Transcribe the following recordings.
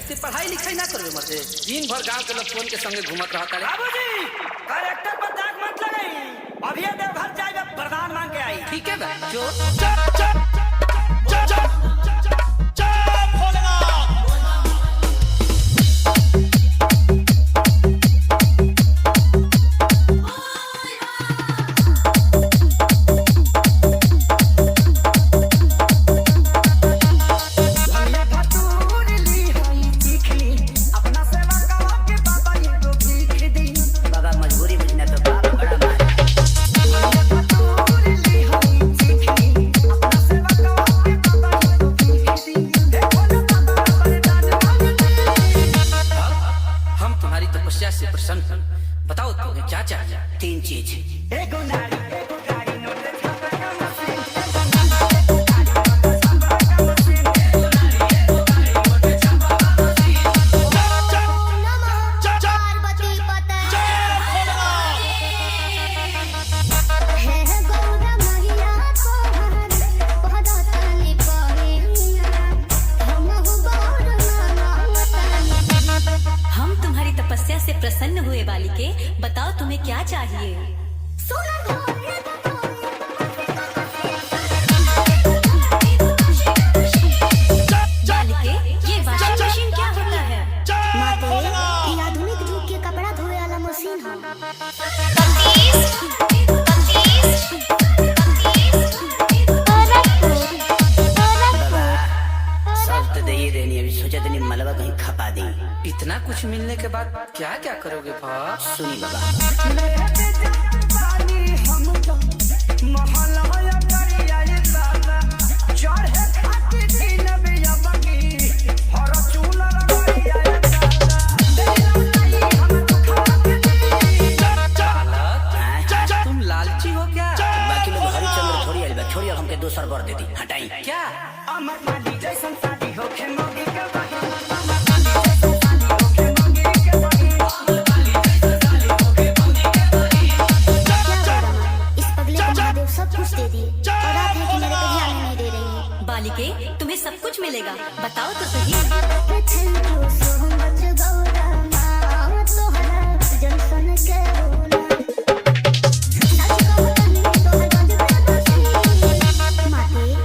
ते पढ़ाई लिखाई ना करबे मर्दे, दिन भर गांव के लोग फोन के संगे घूमत रहता रे। बाबूजी करेक्टर पर दाग मत लगाई, अभी देवघर जाएगा प्रधान मांग के आई। ठीक है बा जो तपस्या से प्रसन्न। बताओ तुम्हें क्या चाहिए? 3 चीज। एगो नारी, एगो गाड़ी, नोट छापा का मशीन। तपस्या से प्रसन्न हुए बालिके, बताओ तुम्हें क्या चाहिए? बालिके, ये वॉशिंग मशीन क्या होता है? माते, ये आधुनिक युग के कपड़ा धोए वाला मशीन है। मलबा कहीं खपा दी। इतना कुछ मिलने के बाद क्या क्या करोगे बाप? सुनी बाबा। तुम लालची हो क्या? बाकी लोग हरिचंद्र थोड़ी आइल बा, छोड़ी हमके दोसर बर दे दी, हटाई। क्या सब कुछ दे दिए और आप है कि मेरे पे ध्यान नहीं दे रही है। बालिके, तुम्हें सब कुछ मिलेगा, बताओ तो सही।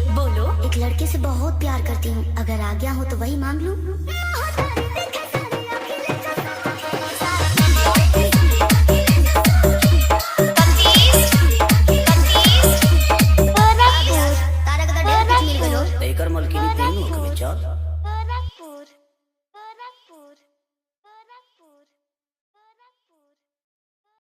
बोलो, एक लड़के से बहुत प्यार करती हूँ, अगर आज्ञा हो तो वही मांग लूं।